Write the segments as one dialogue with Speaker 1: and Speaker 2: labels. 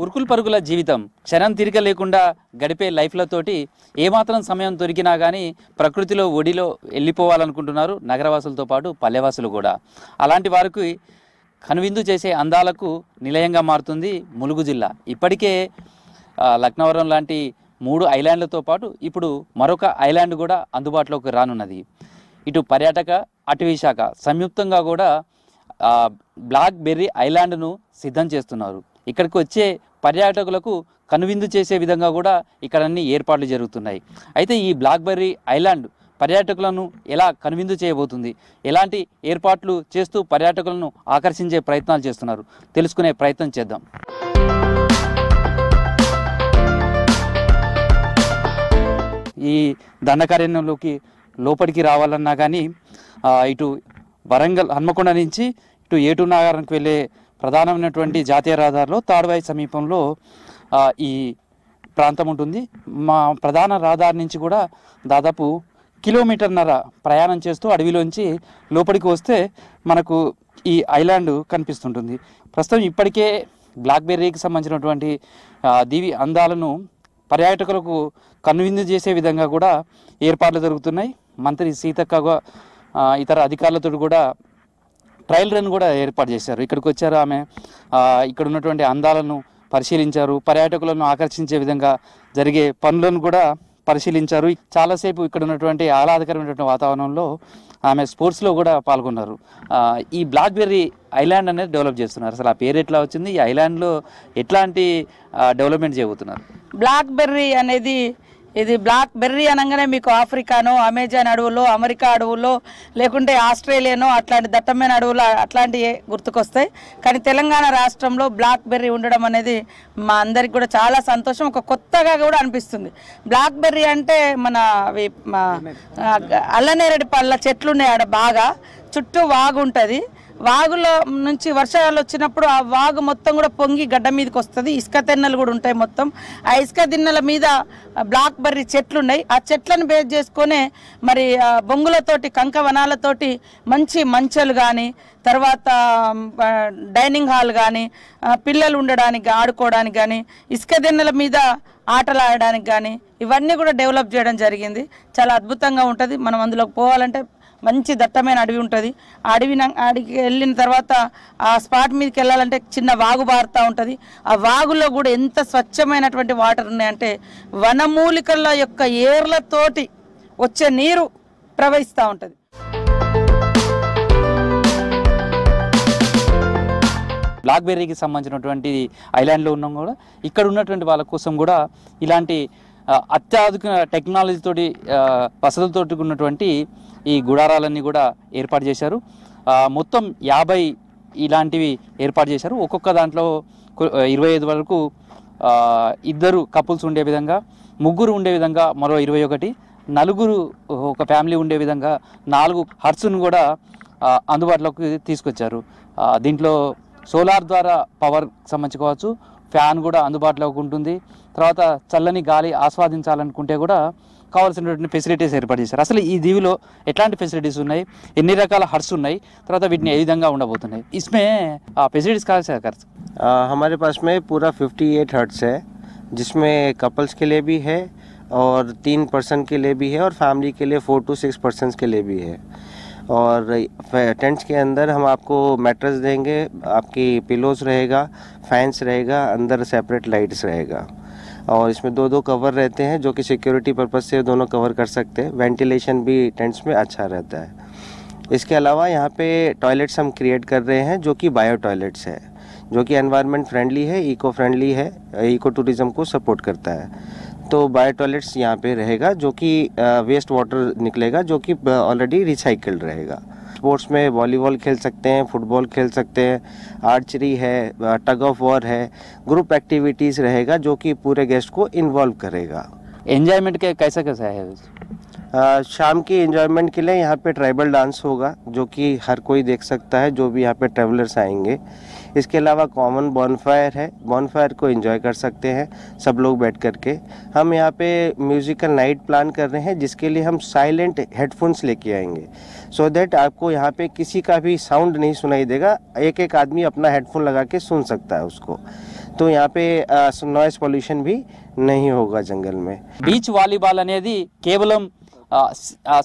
Speaker 1: ఉరుకులు పరుగుల జీవితం, క్షణం తిరిగ లేకుండా గడిపే లైఫ్లతోటి ఏమాత్రం సమయం దొరికినా కానీ ప్రకృతిలో ఒడిలో వెళ్ళిపోవాలనుకుంటున్నారు నగరవాసులతో పాటు పల్లెవాసులు కూడా. అలాంటి వారికి కనువిందు చేసే అందాలకు నిలయంగా మారుతుంది ములుగు జిల్లా. ఇప్పటికే లక్నవరం లాంటి 3 ఐలాండ్లతో పాటు ఇప్పుడు మరొక ఐలాండ్ కూడా అందుబాటులోకి రానున్నది. ఇటు పర్యాటక అటవీ శాఖ సంయుక్తంగా కూడా బ్లాక్ బెర్రీ ఐలాండ్ను సిద్ధం చేస్తున్నారు. ఇక్కడికి వచ్చే పర్యాటకులకు కనువిందు చేసే విధంగా కూడా ఇక్కడ అన్ని ఏర్పాట్లు జరుగుతున్నాయి. అయితే ఈ బ్లాక్ బెర్రీ ఐలాండ్ పర్యాటకులను ఎలా కనువిందు చేయబోతుంది, ఎలాంటి ఏర్పాట్లు చేస్తూ పర్యాటకులను ఆకర్షించే ప్రయత్నాలు చేస్తున్నారు, తెలుసుకునే ప్రయత్నం చేద్దాం. ఈ దండకారణ్యంలోకి లోపలికి రావాలన్నా కానీ ఇటు వరంగల్ హన్మకొండ నుంచి ఇటు ఏటూరు నాగారానికి వెళ్ళే ప్రధానమైనటువంటి జాతీయ రహదారిలో తాడ్వాయి సమీపంలో ఈ ప్రాంతం ఉంటుంది. మా ప్రధాన రహదారి నుంచి కూడా దాదాపు 1.5 కిలోమీటర్ల ప్రయాణం చేస్తూ అడవిలోంచి లోపలికి వస్తే మనకు ఈ ఐలాండ్ కనిపిస్తుంటుంది. ప్రస్తుతం ఇప్పటికే బ్లాక్ బెర్రీకి సంబంధించినటువంటి దీవి అందాలను పర్యాటకులకు కనువిందు చేసే విధంగా కూడా ఏర్పాట్లు జరుగుతున్నాయి. మంత్రి సీతక్క ఇతర అధికారులతో కూడా ట్రయల్ రన్ కూడా ఏర్పాటు చేశారు. ఇక్కడికి వచ్చారు, ఆమె ఇక్కడ ఉన్నటువంటి అందాలను పరిశీలించారు, పర్యాటకులను ఆకర్షించే విధంగా జరిగే పనులను కూడా పరిశీలించారు. చాలాసేపు ఇక్కడ ఉన్నటువంటి ఆహ్లాదకరమైనటువంటి వాతావరణంలో ఆమె స్పోర్ట్స్లో కూడా పాల్గొన్నారు. ఈ బ్లాక్ బెర్రీ ఐలాండ్ అనేది డెవలప్ చేస్తున్నారు. అసలు ఆ పేరు ఎట్లా వచ్చింది, ఈ ఐలాండ్లో ఎట్లాంటి డెవలప్మెంట్ చేయబోతున్నారు?
Speaker 2: బ్లాక్ బెర్రీ అనేది ఇది బ్లాక్ బెర్రీ అనగానే మీకు ఆఫ్రికానో, అమెజాన్ అడవుల్లో, అమెరికా అడవుల్లో, లేకుంటే ఆస్ట్రేలియానో అట్లాంటి దట్టమైన అడవులు అట్లాంటివి గుర్తుకొస్తాయి. కానీ తెలంగాణ రాష్ట్రంలో బ్లాక్ బెర్రీ ఉండడం అనేది మా అందరికి కూడా చాలా సంతోషం, ఒక కొత్తగా కూడా అనిపిస్తుంది. బ్లాక్ బెర్రీ అంటే మన అల్లనేరేడు పళ్ళ చెట్లు ఉన్నాయి ఆడ, బాగా చుట్టూ వాగు ఉంటుంది. వాగులో నుంచి వర్షాలు వచ్చినప్పుడు ఆ వాగు మొత్తం కూడా పొంగి గడ్డ మీదకి వస్తుంది. ఇసుక తిన్నెలు కూడా ఉంటాయి. మొత్తం ఆ ఇసుక తిన్నెల మీద బ్లాక్ బెర్రీ చెట్లు ఉన్నాయి. ఆ చెట్లను బేస్ చేసుకునే మరి బొంగులతోటి, కంక వనాలతోటి మంచి మంచెలు కానీ, తర్వాత డైనింగ్ హాల్ కానీ, పిల్లలు ఉండడానికి ఆడుకోవడానికి కానీ, ఇసుక దిన్నెల మీద ఆటలు ఆడడానికి కానీ ఇవన్నీ కూడా డెవలప్ చేయడం జరిగింది. చాలా అద్భుతంగా ఉంటుంది. మనం అందులోకి పోవాలంటే మంచి దట్టమైన అడవి ఉంటుంది. ఆ అడవికి వెళ్ళిన తర్వాత ఆ స్పాట్ మీదకి వెళ్ళాలంటే చిన్న వాగు బారుతూ ఉంటుంది. ఆ వాగులో కూడా ఎంత స్వచ్ఛమైనటువంటి వాటర్ ఉన్నాయంటే వనమూలికల యొక్క ఏర్లతోటి వచ్చే నీరు ప్రవహిస్తూ ఉంటుంది.
Speaker 1: బ్లాక్ బెర్రీకి సంబంధించినటువంటి ఐలాండ్లో ఉన్నాం కూడా ఇక్కడ ఉన్నటువంటి వాళ్ళ కోసం కూడా ఇలాంటి అత్యాధునిక టెక్నాలజీతోటి వసతులతోటి ఉన్నటువంటి ఈ గుడారాలన్నీ కూడా ఏర్పాటు చేశారు. మొత్తం 50 ఇలాంటివి ఏర్పాటు చేశారు. ఒక్కొక్క దాంట్లో 25 వరకు 2 కపుల్స్ ఉండే విధంగా, 3 ఉండే విధంగా మరో 21, 4 ఒక ఫ్యామిలీ ఉండే విధంగా 4 హట్స్ను కూడా అందుబాటులోకి తీసుకొచ్చారు. దీంట్లో సోలార్ ద్వారా పవర్ సంబంధించుకోవచ్చు, ఫ్యాన్ కూడా అందుబాటులోకి ఉంటుంది. తర్వాత చల్లని గాలి ఆస్వాదించాలనుకుంటే కూడా కావాల్సినటువంటి ఫెసిలిటీస్ ఏర్పాటు చేశారు. అసలు ఈ దీవిలో ఎట్లాంటి ఫెసిలిటీస్ ఉన్నాయి, ఎన్ని రకాల హట్స్ ఉన్నాయి, తర్వాత వీటిని ఏ విధంగా ఉండబోతున్నాయి, इसमें फैसिलिटीज कहाँ से कर?
Speaker 3: हमारे पास में पूरा 58 हट्स है, जिसमें कपल्स के लिए भी है और 3 पर्सन के लिए भी है और फैमिली के लिए 4 to 6 पर्सन के लिए भी है. और टेंट्स के अंदर हम आपको मैट्रेस देंगे, आपकी पिलोस रहेगा, फैंस रहेगा, अंदर सेपरेट लाइट्स रहेगा और इसमें 2 कवर रहते हैं जो कि सिक्योरिटी पर्पस से दोनों कवर कर सकते हैं. वेंटिलेशन भी टेंट्स में अच्छा रहता है. इसके अलावा यहाँ पे टॉयलेट्स हम क्रिएट कर रहे हैं जो कि बायो टॉयलेट्स है, जो कि एनवायरनमेंट फ्रेंडली है, इको फ्रेंडली है, इको टूरिज़्म को सपोर्ट करता है. तो बायो टॉयलेट्स यहाँ पे रहेगा जो कि वेस्ट वाटर निकलेगा जो कि ऑलरेडी रिसाइकल्ड रहेगा. स्पोर्ट्स में वॉलीबॉल खेल सकते हैं, फुटबॉल खेल सकते हैं, आर्चरी है, टग ऑफ वॉर है, ग्रुप एक्टिविटीज़ रहेगा जो कि पूरे गेस्ट को इन्वॉल्व करेगा.
Speaker 1: एंजॉयमेंट के कैसा कैसा है?
Speaker 3: शाम की एंजॉयमेंट के लिए यहाँ पे ट्राइबल डांस होगा जो कि हर कोई देख सकता है जो भी यहाँ पे ट्रैवलर्स आएंगे. इसके अलावा कॉमन बॉनफायर है, बॉनफायर को एंजॉय कर सकते हैं सब लोग बैठ करके. हम यहाँ पे म्यूज़िकल नाइट प्लान कर रहे हैं जिसके लिए हम साइलेंट हेडफोन्स लेके आएंगे सो दैट आपको यहाँ पे किसी का भी साउंड नहीं सुनाई देगा. एक एक आदमी अपना हेडफोन लगा के सुन सकता है उसको. तो यहाँ पे नॉइस पॉल्यूशन भी नहीं होगा जंगल में।
Speaker 1: బీచ్ వాలీబాల్ అనేది కేవలం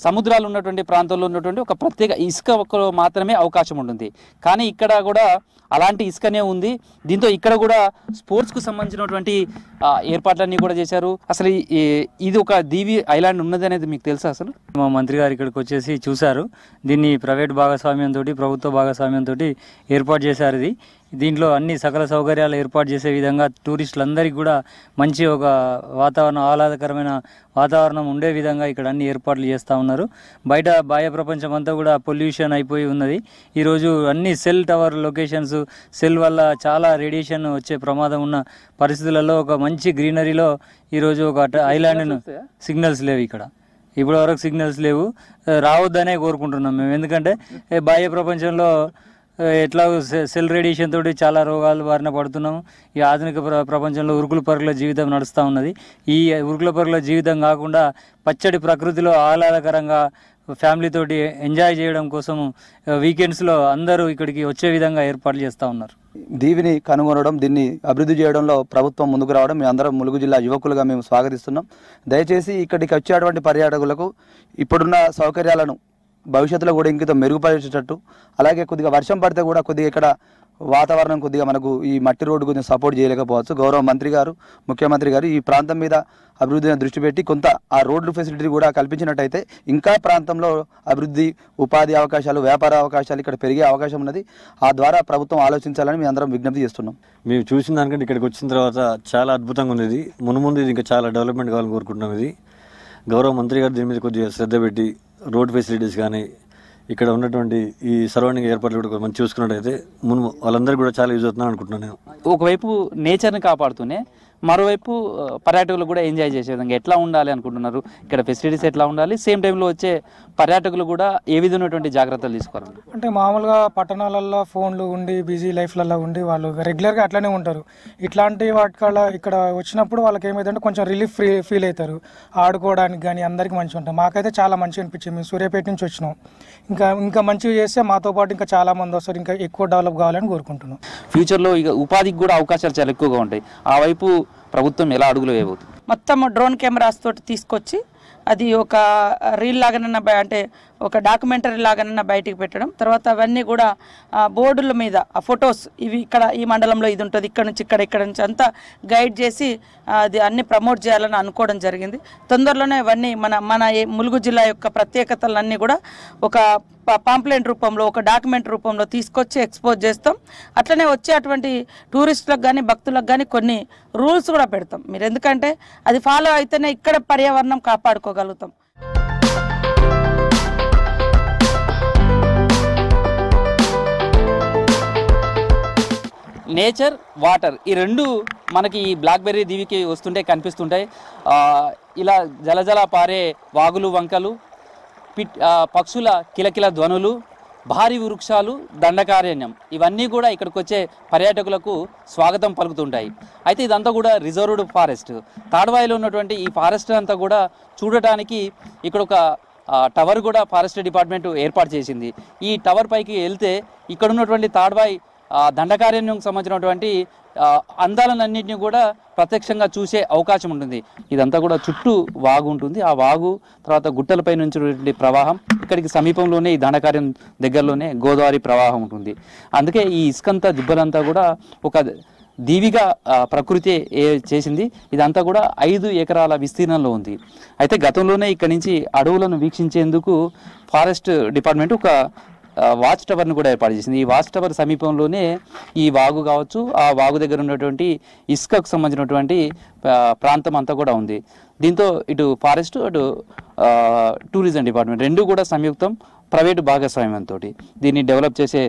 Speaker 1: సముద్రాలు ఉన్నటువంటి ప్రాంతంలో ఉన్నటువంటి ఒక ప్రత్యేక ఇసుకలో మాత్రమే అవకాశం ఉంటుంది. కానీ ఇక్కడ కూడా అలాంటి ఇసుకనే ఉంది. దీంతో ఇక్కడ కూడా స్పోర్ట్స్కు సంబంధించినటువంటి ఏర్పాట్లన్నీ కూడా చేశారు. అసలు ఇది ఒక దీవి ఐలాండ్ ఉన్నది అనేది మీకు తెలుసా? అసలు
Speaker 4: మా మంత్రి గారు ఇక్కడికి వచ్చేసి చూశారు. దీన్ని ప్రైవేట్ భాగస్వామ్యంతో ప్రభుత్వ భాగస్వామ్యంతో ఏర్పాటు చేశారు. దీంట్లో అన్ని సకల సౌకర్యాలు ఏర్పాటు చేసే విధంగా టూరిస్టులందరికీ కూడా మంచి ఒక వాతావరణం, ఆహ్లాదకరమైన వాతావరణం ఉండే విధంగా ఇక్కడ అన్ని ఏర్పాట్లు చేస్తూ ఉన్నారు. బయట బాహ్య ప్రపంచం అంతా కూడా పొల్యూషన్ అయిపోయి ఉన్నది. ఈరోజు అన్ని సెల్ టవర్ లొకేషన్స్, సెల్ వల్ల చాలా రేడియేషన్ వచ్చే ప్రమాదం ఉన్న పరిస్థితులలో ఒక మంచి గ్రీనరీలో ఈరోజు ఒక ఐలాండ్ సిగ్నల్స్ లేవు. ఇక్కడ ఇప్పటి వరకు సిగ్నల్స్ లేవు, రావద్దనే కోరుకుంటున్నాం మేము. ఎందుకంటే బాహ్య ప్రపంచంలో ఎట్లా సెల్ రేడియేషన్ తోటి చాలా రోగాలు బారిన పడుతున్నాము. ఈ ఆధునిక ప్రపంచంలో ఉరుకుల పరుగుల జీవితం నడుస్తూ ఉన్నది. ఈ ఉరుకుల పరుగుల జీవితం కాకుండా పచ్చడి ప్రకృతిలో ఆహ్లాదకరంగా ఫ్యామిలీతోటి ఎంజాయ్ చేయడం కోసం వీకెండ్స్లో అందరూ ఇక్కడికి వచ్చే విధంగా ఏర్పాట్లు చేస్తూ ఉన్నారు.
Speaker 5: దీవిని కనుగొనడం, దీన్ని అభివృద్ధి చేయడంలో ప్రభుత్వం ముందుకు రావడం మీ అందరం ములుగు జిల్లా యువకులుగా మేము స్వాగతిస్తున్నాం. దయచేసి ఇక్కడికి వచ్చేటువంటి పర్యాటకులకు ఇప్పుడున్న సౌకర్యాలను భవిష్యత్తులో కూడా ఇంకిత మెరుగుపరిచేటట్టు, అలాగే కొద్దిగా వర్షం పడితే కూడా కొద్దిగా ఇక్కడ వాతావరణం కొద్దిగా మనకు ఈ మట్టి రోడ్డు కొంచెం సపోర్ట్ చేయలేకపోవచ్చు. గౌరవ మంత్రి గారు, ముఖ్యమంత్రి గారు ఈ ప్రాంతం మీద అభివృద్ధిని దృష్టి పెట్టి కొంత ఆ రోడ్లు ఫెసిలిటీ కూడా కల్పించినట్టయితే ఇంకా ప్రాంతంలో అభివృద్ధి, ఉపాధి అవకాశాలు, వ్యాపార అవకాశాలు ఇక్కడ పెరిగే అవకాశం ఉన్నది. ఆ ద్వారా ప్రభుత్వం ఆలోచించాలని మేము అందరం విజ్ఞప్తి చేస్తున్నాం.
Speaker 6: మేము చూసిన దానికంటే ఇక్కడికి వచ్చిన తర్వాత చాలా అద్భుతంగా ఉంది. ఇది మున్ముందు ఇది ఇంకా చాలా డెవలప్మెంట్ కావాలని కోరుకుంటున్నాం. ఇది గౌరవ మంత్రి గారు దీని మీద కొద్దిగా శ్రద్ధ పెట్టి రోడ్ ఫెసిలిటీస్ కానీ ఇక్కడ ఉన్నటువంటి ఈ సరౌండింగ్ ఏర్పాట్లు కూడా మంచి చూసుకున్నట్టయితే వాళ్ళందరికీ కూడా చాలా యూజ్ అవుతుందని అనుకుంటున్నాను నేను.
Speaker 1: ఒకవైపు నేచర్ని కాపాడుతూనే మరోవైపు పర్యాటకులు కూడా ఎంజాయ్ చేసే విధంగా ఎట్లా ఉండాలి అనుకుంటున్నారు? ఇక్కడ ఫెసిలిటీస్ ఎట్లా ఉండాలి? సేమ్ టైంలో వచ్చే పర్యాటకులు కూడా ఏ విధమైనటువంటి జాగ్రత్తలు తీసుకోవాలి?
Speaker 7: అంటే మామూలుగా పట్టణాలలో ఫోన్లు ఉండి బిజీ లైఫ్లలో ఉండి వాళ్ళు రెగ్యులర్గా అట్లనే ఉంటారు. ఇట్లాంటి వాటికల్లా ఇక్కడ వచ్చినప్పుడు వాళ్ళకి ఏమైందంటే కొంచెం రిలీఫ్ ఫీల్ అవుతారు. ఆడుకోవడానికి కానీ అందరికీ మంచిగా ఉంటుంది. మాకైతే చాలా మంచిగా అనిపించింది. మేము సూర్యాపేట నుంచి వచ్చినాం. ఇంకా మంచిగా చేస్తే మాతో పాటు ఇంకా చాలా మంది వస్తారు. ఇంకా ఎక్కువ డెవలప్ కావాలని కోరుకుంటున్నాం.
Speaker 1: ఫ్యూచర్లో ఇక ఉపాధికి కూడా అవకాశాలు చాలా ఎక్కువగా ఉంటాయి. ఆ వైపు ప్రభుత్వం ఎలా అడుగులు వేయబోతుంది?
Speaker 2: మొత్తం డ్రోన్ కెమెరాస్ తోటి తీసుకొచ్చి అది ఒక రీల్ లాగానన్నా అంటే ఒక డాక్యుమెంటరీ లాగానన్నా బయటికి పెట్టడం, తర్వాత అవన్నీ కూడా బోర్డుల మీద ఆ ఫొటోస్ ఇవి ఇక్కడ ఈ మండలంలో ఇది ఉంటుంది, ఇక్కడ నుంచి ఇక్కడ నుంచి అంతా గైడ్ చేసి అది అన్ని ప్రమోట్ చేయాలని అనుకోవడం జరిగింది. తొందరలోనే అవన్నీ మన ములుగు జిల్లా యొక్క ప్రత్యేకతలన్నీ కూడా ఒక పాంప్లెంట్ రూపంలో, ఒక డాక్యుమెంట్ రూపంలో తీసుకొచ్చి ఎక్స్పోజ్ చేస్తాం. అట్లనే వచ్చే అటువంటి టూరిస్టులకు కానీ భక్తులకు కానీ కొన్ని రూల్స్ కూడా పెడతాం. మీరు ఎందుకంటే అది ఫాలో అయితేనే ఇక్కడ పర్యావరణం కాపాడుకోగలుగుతాం.
Speaker 1: నేచర్, వాటర్ ఈ రెండు మనకి ఈ బ్లాక్బెర్రీ దీవికి వస్తుంటే కనిపిస్తుంటాయి. ఇలా జలజల పారే వాగులు, వంకలు, పక్షుల కిలకిల ధ్వనులు, భారీ వృక్షాలు, దండకారణ్యం ఇవన్నీ కూడా ఇక్కడికి వచ్చే పర్యాటకులకు స్వాగతం పలుకుతుంటాయి. అయితే ఇదంతా కూడా రిజర్వ్డ్ ఫారెస్ట్. తాడ్వాయిలో ఉన్నటువంటి ఈ ఫారెస్ట్ అంతా కూడా చూడటానికి ఇక్కడ ఒక టవర్ కూడా ఫారెస్ట్ డిపార్ట్మెంట్ ఏర్పాటు చేసింది. ఈ టవర్ పైకి వెళ్తే ఇక్కడ ఉన్నటువంటి తాడ్వాయి దండకారణ్యం సంబంధించినటువంటి అందాలన్నింటినీ కూడా ప్రత్యక్షంగా చూసే అవకాశం ఉంటుంది. ఇదంతా కూడా చుట్టూ వాగు ఉంటుంది. ఆ వాగు తర్వాత గుట్టలపై నుంచి ప్రవాహం, ఇక్కడికి సమీపంలోనే ఈ దండకార్యం దగ్గరలోనే గోదావరి ప్రవాహం ఉంటుంది. అందుకే ఈ ఇసుకంతా దిబ్బలంతా కూడా ఒక దీవిగా ప్రకృతి చేసింది. ఇదంతా కూడా 5 ఎకరాల విస్తీర్ణంలో ఉంది. అయితే గతంలోనే ఇక్కడి నుంచి అడవులను వీక్షించేందుకు ఫారెస్ట్ డిపార్ట్మెంట్ ఒక వాచ్ టవర్ని కూడా ఏర్పాటు చేసింది. ఈ వాచ్ టవర్ సమీపంలోనే ఈ వాగు కావచ్చు, ఆ వాగు దగ్గర ఉన్నటువంటి ఇసుకకు సంబంధించినటువంటి ప్రాంతం అంతా కూడా ఉంది. దీంతో ఇటు ఫారెస్ట్, అటు టూరిజం డిపార్ట్మెంట్ రెండు కూడా సంయుక్తం ప్రైవేటు భాగస్వామ్యంతో దీన్ని డెవలప్ చేసే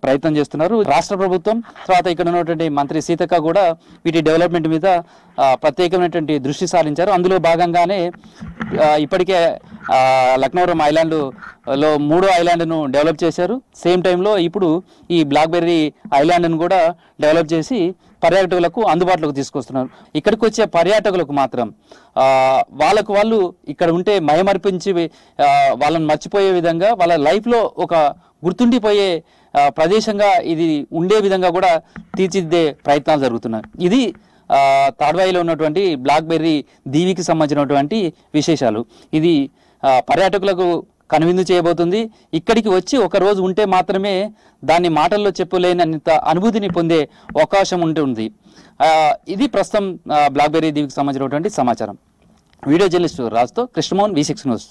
Speaker 1: ప్రయత్నం చేస్తున్నారు. రాష్ట్ర ప్రభుత్వం తర్వాత ఇక్కడ ఉన్నటువంటి మంత్రి సీతక్క కూడా వీటి డెవలప్మెంట్ మీద ప్రత్యేకమైనటువంటి దృష్టి సారించారు. అందులో భాగంగానే ఇప్పటికే లక్నవరం ఐలాండ్ లో 3వ ఐలాండ్ను డెవలప్ చేశారు. సేమ్ టైంలో ఇప్పుడు ఈ బ్లాక్బెర్రీ ఐలాండ్ను కూడా డెవలప్ చేసి పర్యాటకులకు అందుబాటులోకి తీసుకొస్తున్నారు. ఇక్కడికి వచ్చే పర్యాటకులకు మాత్రం వాళ్ళకు వాళ్ళు ఇక్కడ ఉంటే మయమర్పించి వాళ్ళని మర్చిపోయే విధంగా వాళ్ళ లైఫ్లో ఒక గుర్తుండిపోయే ప్రదేశంగా ఇది ఉండే విధంగా కూడా తీర్చిదిద్దే ప్రయత్నాలు జరుగుతున్నాయి. ఇది తాడ్వాయిలో ఉన్నటువంటి బ్లాక్బెర్రీ దీవికి సంబంధించినటువంటి విశేషాలు. ఇది పర్యాటకులకు కనువిందు చేయబోతుంది. ఇక్కడికి వచ్చి ఒక రోజు ఉంటే మాత్రమే దాన్ని మాటల్లో చెప్పలేనంత అనుభూతిని పొందే అవకాశం ఉంటుంది. ఇది ప్రస్తుతం బ్లాక్బెర్రీ దీవికి సంబంధించినటువంటి సమాచారం. వీడియో జర్నలిస్టు రాజుతో కృష్ణమోహన్, V6 న్యూస్.